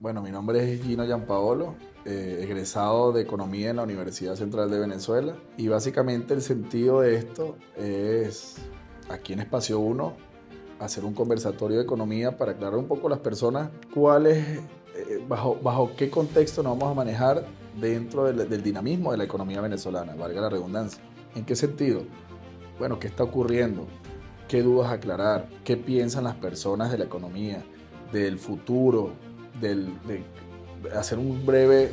Bueno, mi nombre es Gino Giampaolo, egresado de Economía en la Universidad Central de Venezuela. Y básicamente el sentido de esto es, aquí en Espacio Uno, hacer un conversatorio de economía para aclarar un poco a las personas bajo qué contexto nos vamos a manejar dentro del dinamismo de la economía venezolana, valga la redundancia. ¿En qué sentido? Bueno, ¿qué está ocurriendo? ¿Qué dudas aclarar? ¿Qué piensan las personas de la economía, del futuro, de hacer un breve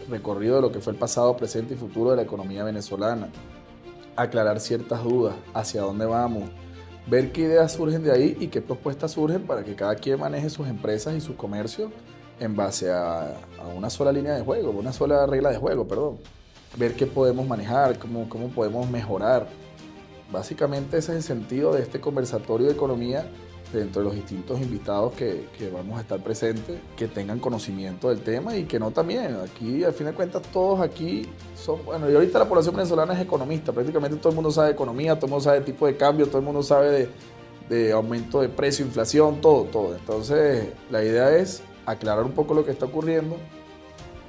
recorrido de lo que fue el pasado, presente y futuro de la economía venezolana? Aclarar ciertas dudas, hacia dónde vamos, ver qué ideas surgen de ahí y qué propuestas surgen para que cada quien maneje sus empresas y sus comercios en base a una sola línea de juego, una sola regla de juego, perdón. Ver qué podemos manejar, cómo podemos mejorar. Básicamente ese es el sentido de este conversatorio de economía dentro de los distintos invitados que vamos a estar presentes, que tengan conocimiento del tema y que no también. Aquí, al fin de cuentas, todos aquí son, bueno, y ahorita la población venezolana es economista, prácticamente todo el mundo sabe de economía, todo el mundo sabe de tipo de cambio, todo el mundo sabe de aumento de precio, inflación, todo. Entonces, la idea es aclarar un poco lo que está ocurriendo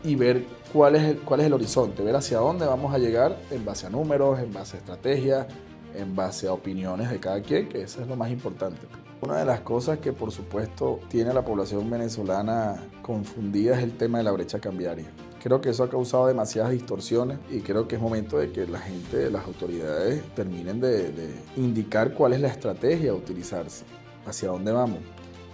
y ver cuál es el horizonte, ver hacia dónde vamos a llegar en base a números, en base a estrategias, en base a opiniones de cada quien, que eso es lo más importante. Una de las cosas que por supuesto tiene a la población venezolana confundida es el tema de la brecha cambiaria. Creo que eso ha causado demasiadas distorsiones y creo que es momento de que la gente, las autoridades terminen de indicar cuál es la estrategia a utilizarse, hacia dónde vamos.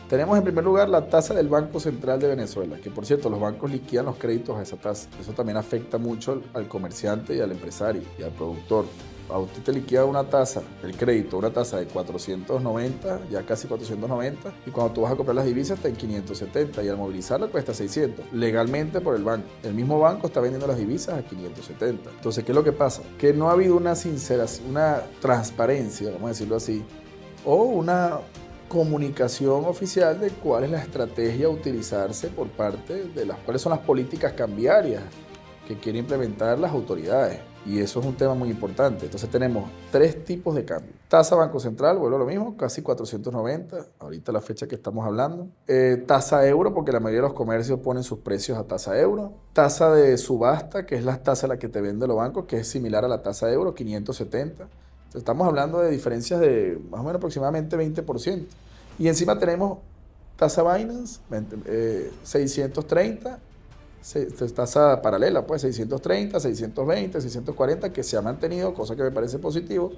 Tenemos en primer lugar la tasa del Banco Central de Venezuela, que por cierto los bancos liquidan los créditos a esa tasa. Eso también afecta mucho al comerciante y al empresario y al productor. A usted te liquida una tasa, el crédito, una tasa de 490, ya casi 490, y cuando tú vas a comprar las divisas está en 570 y al movilizarla cuesta 600, legalmente por el banco. El mismo banco está vendiendo las divisas a 570. Entonces, ¿qué es lo que pasa? Que no ha habido una transparencia, vamos a decirlo así, o una comunicación oficial de cuál es la estrategia a utilizarse por parte de cuáles son las políticas cambiarias que quieren implementar las autoridades. Y eso es un tema muy importante. Entonces tenemos tres tipos de cambio. Tasa Banco Central, vuelvo a lo mismo, casi 490, ahorita la fecha que estamos hablando. Tasa euro, porque la mayoría de los comercios ponen sus precios a tasa euro. Tasa de subasta, que es la tasa a la que te venden los bancos, que es similar a la tasa euro, 570. Entonces estamos hablando de diferencias de más o menos aproximadamente 20%. Y encima tenemos tasa Binance, 630, tasa paralela, pues 630, 620, 640, que se ha mantenido, cosa que me parece positivo,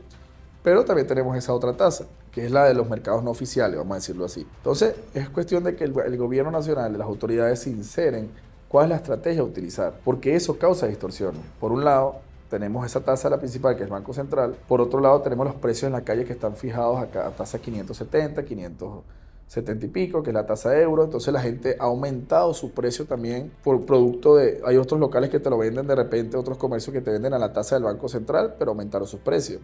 pero también tenemos esa otra tasa, que es la de los mercados no oficiales, vamos a decirlo así. Entonces, es cuestión de que el gobierno nacional y las autoridades se inseren cuál es la estrategia a utilizar, porque eso causa distorsiones. Por un lado, tenemos esa tasa, la principal, que es el Banco Central. Por otro lado, tenemos los precios en la calle que están fijados acá a tasa 570, 570 y pico, que es la tasa euro. Entonces la gente ha aumentado su precio también por producto de... Hay otros locales que te lo venden de repente, otros comercios que te venden a la tasa del Banco Central, pero aumentaron sus precios.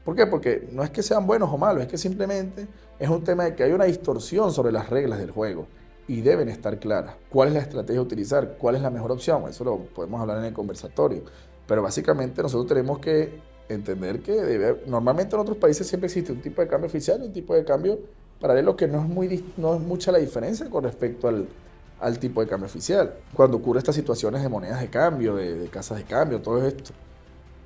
¿Por qué? Porque no es que sean buenos o malos, es que simplemente es un tema de que hay una distorsión sobre las reglas del juego y deben estar claras. ¿Cuál es la estrategia a utilizar? ¿Cuál es la mejor opción? Eso lo podemos hablar en el conversatorio. Pero básicamente nosotros tenemos que entender que normalmente en otros países siempre existe un tipo de cambio oficial y un tipo de cambio paralelo que no es mucha la diferencia con respecto al tipo de cambio oficial. Cuando ocurre estas situaciones de monedas de cambio, de casas de cambio, todo esto.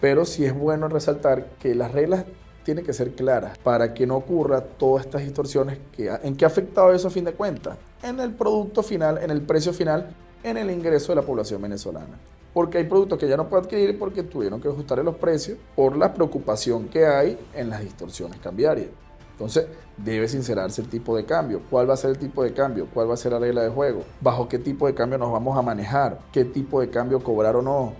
Pero sí es bueno resaltar que las reglas tienen que ser claras para que no ocurra todas estas distorsiones. ¿En qué ha afectado eso a fin de cuentas? En el producto final, en el precio final, en el ingreso de la población venezolana. Porque hay productos que ya no puede adquirir porque tuvieron que ajustarle los precios por la preocupación que hay en las distorsiones cambiarias. Entonces, debe sincerarse el tipo de cambio. ¿Cuál va a ser el tipo de cambio? ¿Cuál va a ser la regla de juego? ¿Bajo qué tipo de cambio nos vamos a manejar? ¿Qué tipo de cambio cobrar o no?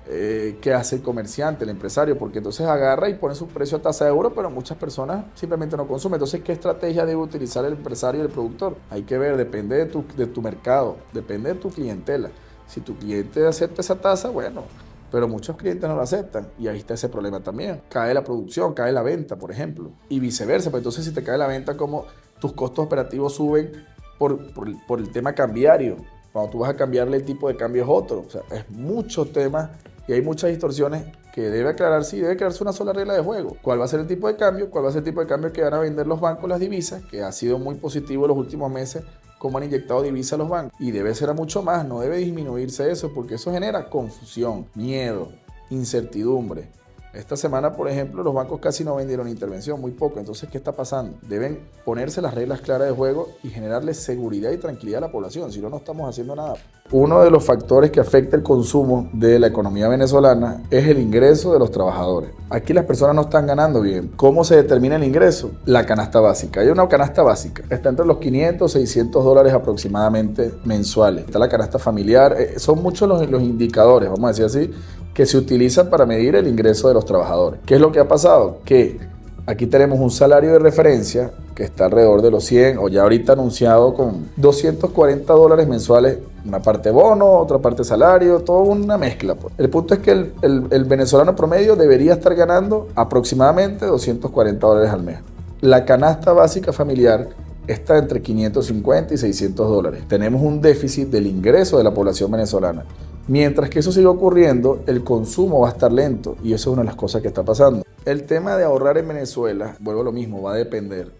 ¿Qué hace el comerciante, el empresario? Porque entonces agarra y pone su precio a tasa de euro, pero muchas personas simplemente no consumen. Entonces, ¿qué estrategia debe utilizar el empresario y el productor? Hay que ver, depende de tu mercado, depende de tu clientela. Si tu cliente acepta esa tasa, bueno, pero muchos clientes no lo aceptan y ahí está ese problema también. Cae la producción, cae la venta, por ejemplo, y viceversa. Pues entonces, si te cae la venta, como tus costos operativos suben por el tema cambiario. Cuando tú vas a cambiarle el tipo de cambio es otro. O sea, es muchos temas y hay muchas distorsiones que debe aclararse y debe crearse una sola regla de juego. ¿Cuál va a ser el tipo de cambio? ¿Cuál va a ser el tipo de cambio que van a vender los bancos, las divisas? Que ha sido muy positivo en los últimos meses cómo han inyectado divisas a los bancos. Y debe ser a mucho más, no debe disminuirse eso, porque eso genera confusión, miedo, incertidumbre. Esta semana, por ejemplo, los bancos casi no vendieron intervención, muy poco. Entonces, ¿qué está pasando? Deben ponerse las reglas claras de juego y generarle seguridad y tranquilidad a la población. Si no, no estamos haciendo nada. Uno de los factores que afecta el consumo de la economía venezolana es el ingreso de los trabajadores. Aquí las personas no están ganando bien. ¿Cómo se determina el ingreso? La canasta básica. Hay una canasta básica. Está entre los 500, 600 dólares aproximadamente mensuales. Está la canasta familiar. Son muchos los indicadores, vamos a decir así, que se utilizan para medir el ingreso de los trabajadores. ¿Qué es lo que ha pasado? Que aquí tenemos un salario de referencia que está alrededor de los 100 o ya ahorita anunciado con 240 dólares mensuales, una parte bono, otra parte salario, toda una mezcla. Pues. El punto es que el venezolano promedio debería estar ganando aproximadamente 240 dólares al mes. La canasta básica familiar está entre 550 y 600 dólares. Tenemos un déficit del ingreso de la población venezolana. Mientras que eso siga ocurriendo, el consumo va a estar lento y eso es una de las cosas que está pasando. El tema de ahorrar en Venezuela, vuelvo a lo mismo, va a depender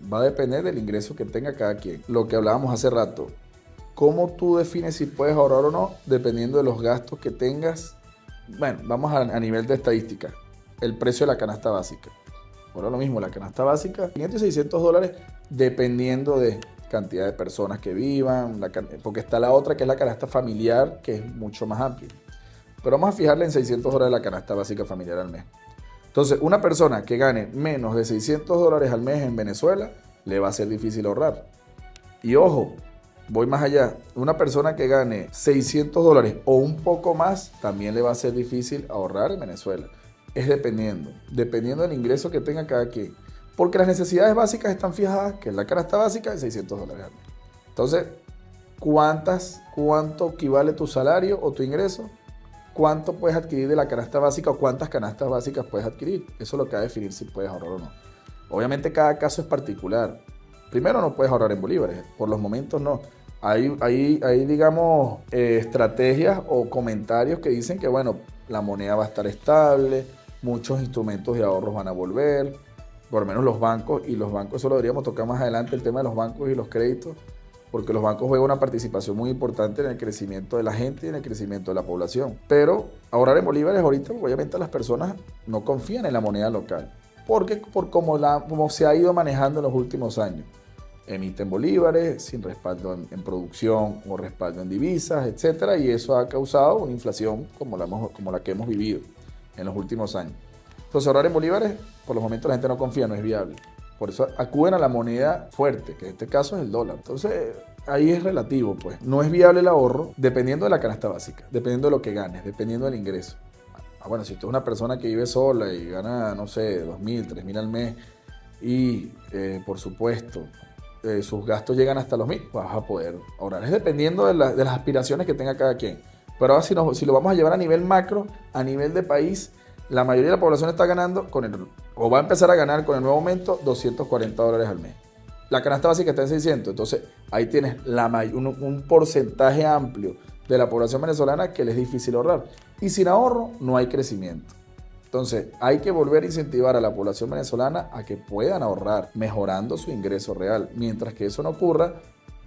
del ingreso que tenga cada quien. Lo que hablábamos hace rato, ¿cómo tú defines si puedes ahorrar o no? Dependiendo de los gastos que tengas. Bueno, vamos a nivel de estadística, el precio de la canasta básica. Ahora lo mismo, la canasta básica, 500 y 600 dólares dependiendo de cantidad de personas que vivan, porque está la otra que es la canasta familiar, que es mucho más amplia. Pero vamos a fijarle en 600 dólares la canasta básica familiar al mes. Entonces, una persona que gane menos de 600 dólares al mes en Venezuela, le va a ser difícil ahorrar. Y ojo, voy más allá. Una persona que gane 600 dólares o un poco más, también le va a ser difícil ahorrar en Venezuela. Es dependiendo del ingreso que tenga cada quien. Porque las necesidades básicas están fijadas, que es la canasta básica de 600 dólares al mes. Entonces, ¿cuánto equivale tu salario o tu ingreso? ¿Cuánto puedes adquirir de la canasta básica o cuántas canastas básicas puedes adquirir? Eso es lo que va a definir si puedes ahorrar o no. Obviamente cada caso es particular. Primero no puedes ahorrar en bolívares, por los momentos no. Hay digamos, estrategias o comentarios que dicen que, bueno, la moneda va a estar estable, muchos instrumentos de ahorros van a volver, por lo menos los bancos, y los bancos, eso lo deberíamos tocar más adelante, el tema de los bancos y los créditos, porque los bancos juegan una participación muy importante en el crecimiento de la gente y en el crecimiento de la población. Pero ahorrar en bolívares ahorita, obviamente las personas no confían en la moneda local, porque por como se ha ido manejando en los últimos años. Emiten bolívares sin respaldo en producción o respaldo en divisas, etcétera, y eso ha causado una inflación como la que hemos vivido en los últimos años. Entonces, ahorrar en bolívares, por los momentos la gente no confía, no es viable. Por eso acuden a la moneda fuerte, que en este caso es el dólar. Entonces, ahí es relativo, pues. No es viable el ahorro dependiendo de la canasta básica, dependiendo de lo que ganes, dependiendo del ingreso. Bueno, si tú eres una persona que vive sola y gana, no sé, 2.000, 3.000 al mes y, por supuesto, sus gastos llegan hasta los 1.000, vas a poder ahorrar. Es dependiendo de las aspiraciones que tenga cada quien. Pero ahora si lo vamos a llevar a nivel macro, a nivel de país, la mayoría de la población está ganando o va a empezar a ganar con el nuevo aumento 240 dólares al mes. La canasta básica está en 600, entonces ahí tienes un porcentaje amplio de la población venezolana que le es difícil ahorrar. Y sin ahorro no hay crecimiento. Entonces hay que volver a incentivar a la población venezolana a que puedan ahorrar, mejorando su ingreso real. Mientras que eso no ocurra,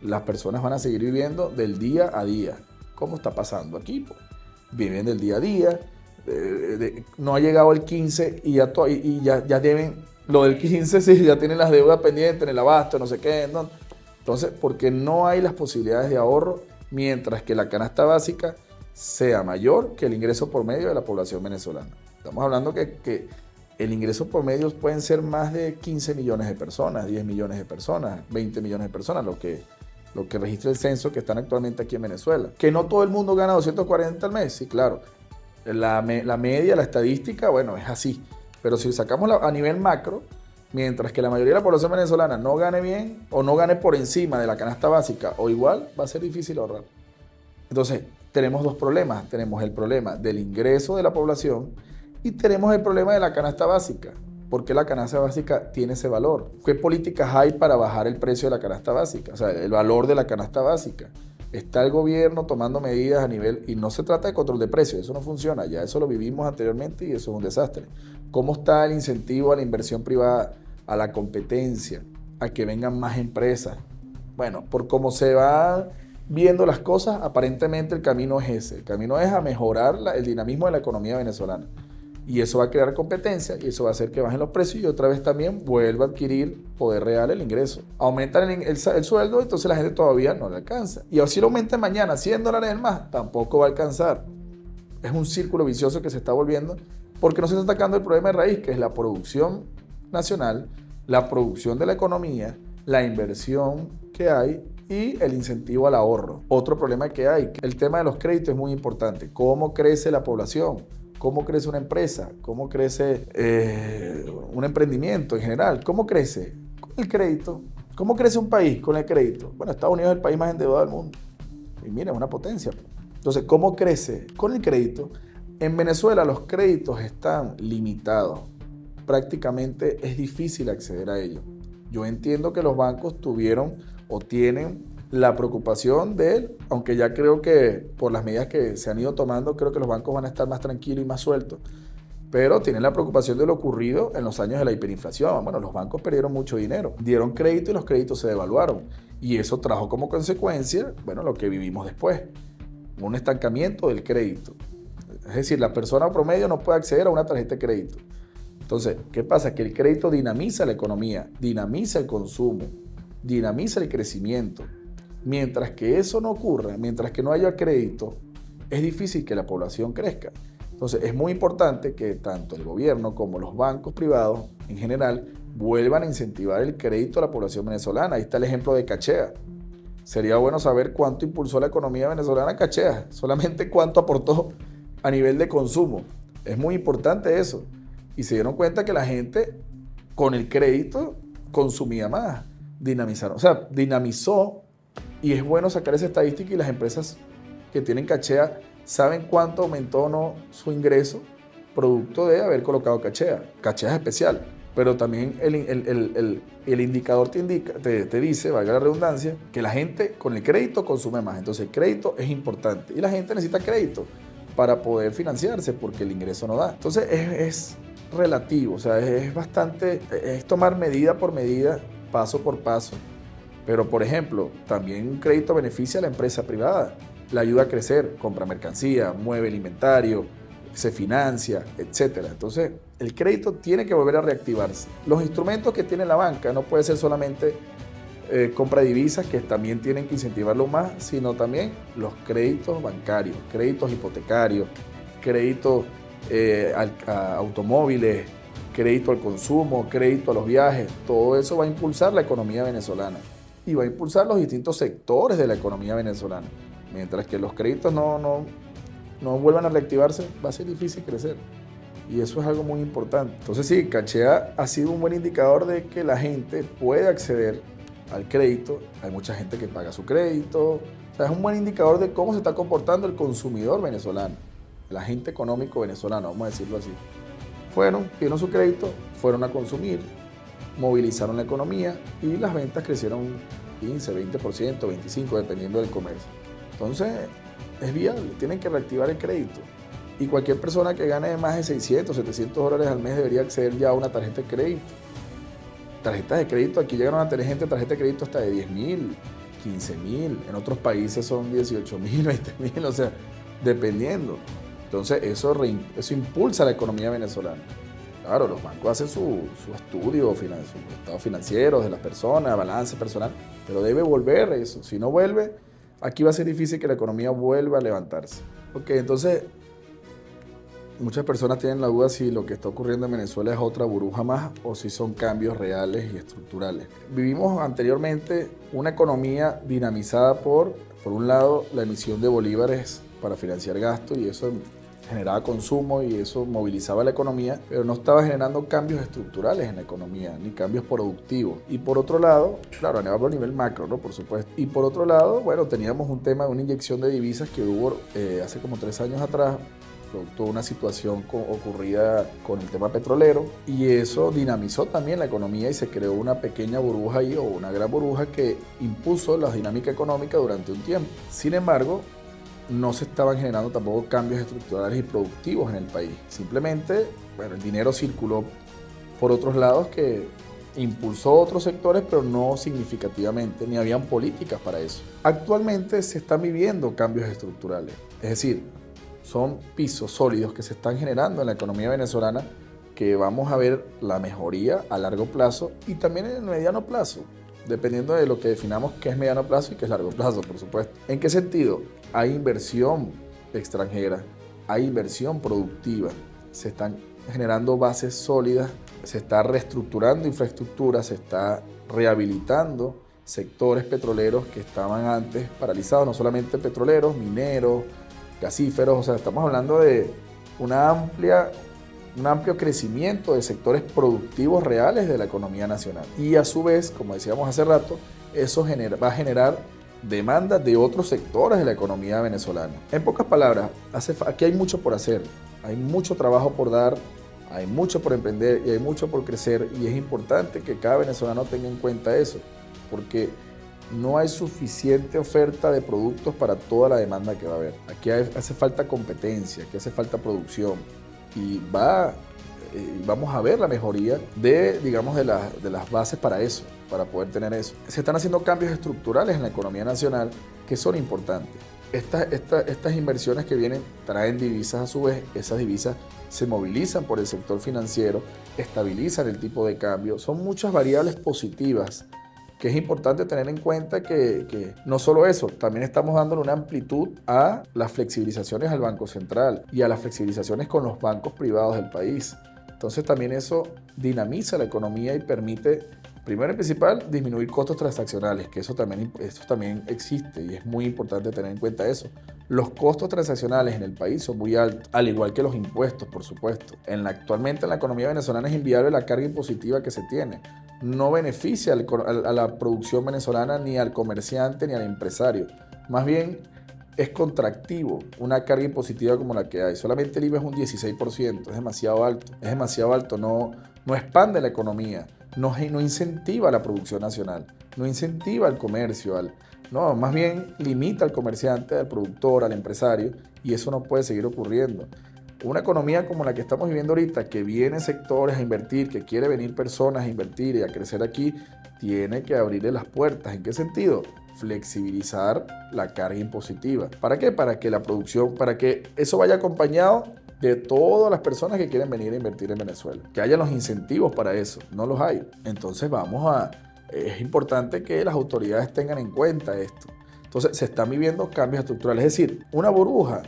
las personas van a seguir viviendo del día a día. ¿Cómo está pasando aquí? Pues, viven del día a día. No ha llegado el 15 y ya deben lo del 15, sí, ya tienen las deudas pendientes en el abasto, no sé qué. ¿No? Entonces, porque no hay las posibilidades de ahorro mientras que la canasta básica sea mayor que el ingreso por medio de la población venezolana. Estamos hablando que el ingreso por medio pueden ser más de 15 millones de personas, 10 millones de personas, 20 millones de personas, lo que registra el censo que están actualmente aquí en Venezuela. Que no todo el mundo gana 240 al mes, sí, claro. La media, la estadística, bueno, es así. Pero si sacamos a nivel macro, mientras que la mayoría de la población venezolana no gane bien o no gane por encima de la canasta básica o igual, va a ser difícil ahorrar. Entonces, tenemos dos problemas. Tenemos el problema del ingreso de la población y tenemos el problema de la canasta básica. ¿Por qué la canasta básica tiene ese valor? ¿Qué políticas hay para bajar el precio de la canasta básica? O sea, el valor de la canasta básica. Está el gobierno tomando medidas a nivel, y no se trata de control de precios, eso no funciona, ya eso lo vivimos anteriormente y eso es un desastre. ¿Cómo está el incentivo a la inversión privada, a la competencia, a que vengan más empresas? Bueno, por cómo se van viendo las cosas, aparentemente el camino es ese. El camino es a mejorar el dinamismo de la economía venezolana. Y eso va a crear competencia y eso va a hacer que bajen los precios y otra vez también vuelva a adquirir poder real el ingreso. Aumentan el sueldo, entonces la gente todavía no le alcanza. Y así lo aumenten mañana $100 más, tampoco va a alcanzar. Es un círculo vicioso que se está volviendo porque no se está atacando el problema de raíz, que es la producción nacional, la producción de la economía, la inversión que hay y el incentivo al ahorro. Otro problema que hay, el tema de los créditos es muy importante. ¿Cómo crece la población? ¿Cómo crece una empresa? ¿Cómo crece un emprendimiento en general? ¿Cómo crece? Con el crédito. ¿Cómo crece un país con el crédito? Bueno, Estados Unidos es el país más endeudado del mundo. Y mira, es una potencia. Entonces, ¿cómo crece? Con el crédito. En Venezuela los créditos están limitados. Prácticamente es difícil acceder a ellos. Yo entiendo que los bancos tuvieron o tienen la preocupación de él, aunque ya creo que por las medidas que se han ido tomando, creo que los bancos van a estar más tranquilos y más sueltos, pero tienen la preocupación de lo ocurrido en los años de la hiperinflación. Bueno, los bancos perdieron mucho dinero, dieron crédito y los créditos se devaluaron, y eso trajo como consecuencia, bueno, lo que vivimos después, un estancamiento del crédito. Es decir, la persona promedio no puede acceder a una tarjeta de crédito. Entonces, ¿qué pasa? Que el crédito dinamiza la economía, dinamiza el consumo, dinamiza el crecimiento. Mientras que eso no ocurra, mientras que no haya crédito, es difícil que la población crezca. Entonces es muy importante que tanto el gobierno como los bancos privados en general vuelvan a incentivar el crédito a la población venezolana. Ahí está el ejemplo de Cachea. Sería bueno saber cuánto impulsó la economía venezolana Cachea, solamente cuánto aportó a nivel de consumo. Es muy importante eso. Y se dieron cuenta que la gente con el crédito consumía más, dinamizó. Y es bueno sacar esa estadística y las empresas que tienen Cachea saben cuánto aumentó o no su ingreso producto de haber colocado Cachea. Cachea es especial, pero también el indicador te dice, valga la redundancia, que la gente con el crédito consume más. Entonces el crédito es importante y la gente necesita crédito para poder financiarse porque el ingreso no da. Entonces es relativo, o sea, es tomar medida por medida, paso por paso. Pero, por ejemplo, también un crédito beneficia a la empresa privada, la ayuda a crecer, compra mercancía, mueve el inventario, se financia, etc. Entonces, el crédito tiene que volver a reactivarse. Los instrumentos que tiene la banca no puede ser solamente compra de divisas, que también tienen que incentivarlo más, sino también los créditos bancarios, créditos hipotecarios, créditos a automóviles, crédito al consumo, crédito a los viajes. Todo eso va a impulsar la economía venezolana y va a impulsar los distintos sectores de la economía venezolana. Mientras que los créditos no vuelvan a reactivarse, va a ser difícil crecer. Y eso es algo muy importante. Entonces sí, Cachea ha sido un buen indicador de que la gente puede acceder al crédito. Hay mucha gente que paga su crédito. O sea, es un buen indicador de cómo se está comportando el consumidor venezolano, el agente económico venezolano, vamos a decirlo así. Pidieron su crédito, fueron a consumir, movilizaron la economía y las ventas crecieron 15, 20%, 25%, dependiendo del comercio. Entonces, es viable, tienen que reactivar el crédito. Y cualquier persona que gane más de 600, 700 dólares al mes debería acceder ya a una tarjeta de crédito. Tarjetas de crédito, aquí llegaron a tener gente tarjeta de crédito hasta de 10,000, 15,000. En otros países son 18,000, 20,000, o sea, dependiendo. Entonces, eso impulsa la economía venezolana. Claro, los bancos hacen su estudio, sus estados financieros de las personas, balance personal, pero debe volver eso. Si no vuelve, aquí va a ser difícil que la economía vuelva a levantarse. Ok, entonces, muchas personas tienen la duda si lo que está ocurriendo en Venezuela es otra burbuja más o si son cambios reales y estructurales. Vivimos anteriormente una economía dinamizada por un lado, la emisión de bolívares para financiar gastos y eso generaba consumo y eso movilizaba la economía, pero no estaba generando cambios estructurales en la economía, ni cambios productivos. Y por otro lado, claro, a nivel macro, ¿no? Por supuesto. Y por otro lado, bueno, teníamos un tema de una inyección de divisas que hubo hace como 3 años atrás, producto de una situación ocurrida con el tema petrolero, y eso dinamizó también la economía y se creó una pequeña burbuja ahí, o una gran burbuja que impuso la dinámica económica durante un tiempo. Sin embargo, no se estaban generando tampoco cambios estructurales y productivos en el país. Simplemente, bueno, el dinero circuló por otros lados que impulsó otros sectores, pero no significativamente, ni habían políticas para eso. Actualmente se están viviendo cambios estructurales, es decir, son pisos sólidos que se están generando en la economía venezolana, que vamos a ver la mejoría a largo plazo y también en el mediano plazo, dependiendo de lo que definamos qué es mediano plazo y qué es largo plazo, por supuesto. ¿En qué sentido? Hay inversión extranjera, hay inversión productiva, se están generando bases sólidas, se está reestructurando infraestructura, se está rehabilitando sectores petroleros que estaban antes paralizados, no solamente petroleros, mineros, gasíferos, o sea, estamos hablando de un amplio crecimiento de sectores productivos reales de la economía nacional. Y a su vez, como decíamos hace rato, eso va a generar demanda de otros sectores de la economía venezolana. En pocas palabras, aquí hay mucho por hacer, hay mucho trabajo por dar, hay mucho por emprender y hay mucho por crecer, y es importante que cada venezolano tenga en cuenta eso, porque no hay suficiente oferta de productos para toda la demanda que va a haber. Aquí hace falta competencia, aquí hace falta producción, y vamos a ver la mejoría digamos, de las bases para eso, para poder tener eso. Se están haciendo cambios estructurales en la economía nacional que son importantes. Estas inversiones que vienen traen divisas a su vez, esas divisas se movilizan por el sector financiero, estabilizan el tipo de cambio, son muchas variables positivas que es importante tener en cuenta que no solo eso, también estamos dándole una amplitud a las flexibilizaciones al Banco Central y a las flexibilizaciones con los bancos privados del país. Entonces también eso dinamiza la economía y permite, primero y principal, disminuir costos transaccionales, que eso también existe y es muy importante tener en cuenta eso. Los costos transaccionales en el país son muy altos, al igual que los impuestos, por supuesto. Actualmente en la economía venezolana es inviable la carga impositiva que se tiene. No beneficia a la producción venezolana, ni al comerciante, ni al empresario. Más bien es contractivo una carga impositiva como la que hay. Solamente el IVA es un 16%, es demasiado alto, no expande la economía, no incentiva la producción nacional, no incentiva el comercio, no, más bien limita al comerciante, al productor, al empresario, y eso no puede seguir ocurriendo. Una economía como la que estamos viviendo ahorita, que vienen sectores a invertir, que quiere venir personas a invertir y a crecer aquí, tiene que abrirle las puertas. ¿En qué sentido? Flexibilizar la carga impositiva. ¿Para qué? Para que eso vaya acompañado de todas las personas que quieren venir a invertir en Venezuela. Que haya los incentivos para eso, no los hay. Entonces es importante que las autoridades tengan en cuenta esto. Entonces se están viviendo cambios estructurales, es decir, una burbuja.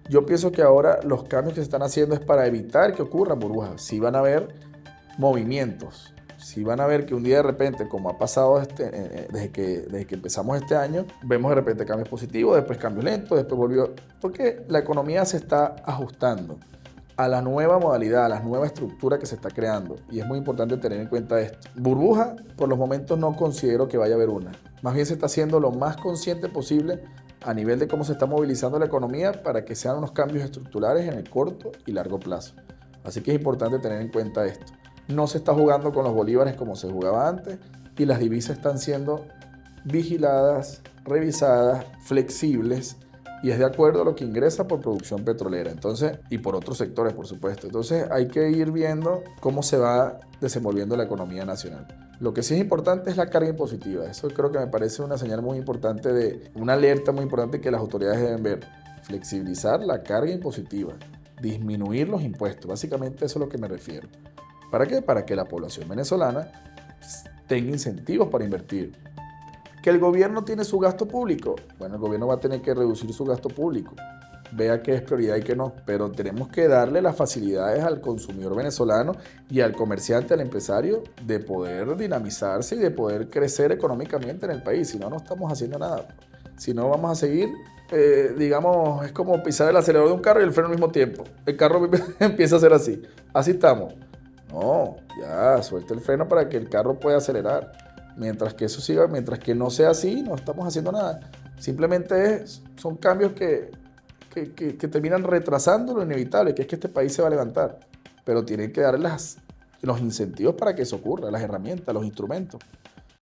Yo pienso que ahora los cambios que se están haciendo es para evitar que ocurran burbujas. Sí van a haber movimientos, sí van a ver que un día de repente, como ha pasado desde que empezamos este año, vemos de repente cambios positivos, después cambios lentos, después volvió, porque la economía se está ajustando a la nueva modalidad, a la nueva estructura que se está creando, y es muy importante tener en cuenta esto. Burbuja, por los momentos no considero que vaya a haber una. Más bien se está haciendo lo más consciente posible a nivel de cómo se está movilizando la economía para que sean unos cambios estructurales en el corto y largo plazo. Así que es importante tener en cuenta esto. No se está jugando con los bolívares como se jugaba antes, y las divisas están siendo vigiladas, revisadas, flexibles, y es de acuerdo a lo que ingresa por producción petrolera, entonces, y por otros sectores, por supuesto. Entonces hay que ir viendo cómo se va desenvolviendo la economía nacional. Lo que sí es importante es la carga impositiva. Eso creo que me parece una señal muy importante, una alerta muy importante que las autoridades deben ver. Flexibilizar la carga impositiva, disminuir los impuestos. Básicamente eso es a lo que me refiero. ¿Para qué? Para que la población venezolana tenga incentivos para invertir. ¿Que el gobierno tiene su gasto público? Bueno, el gobierno va a tener que reducir su gasto público. Vea qué es prioridad y qué no, pero tenemos que darle las facilidades al consumidor venezolano y al comerciante, al empresario, de poder dinamizarse y de poder crecer económicamente en el país. Si no, no estamos haciendo nada. Si no, vamos a seguir, digamos, es como pisar el acelerador de un carro y el freno al mismo tiempo. El carro empieza a ser así. Así estamos. No, ya, suelta el freno para que el carro pueda acelerar. Mientras que eso siga, mientras que no sea así, no estamos haciendo nada. Simplemente son cambios que terminan retrasando lo inevitable, que es que este país se va a levantar. Pero tienen que darle los incentivos para que eso ocurra, las herramientas, los instrumentos.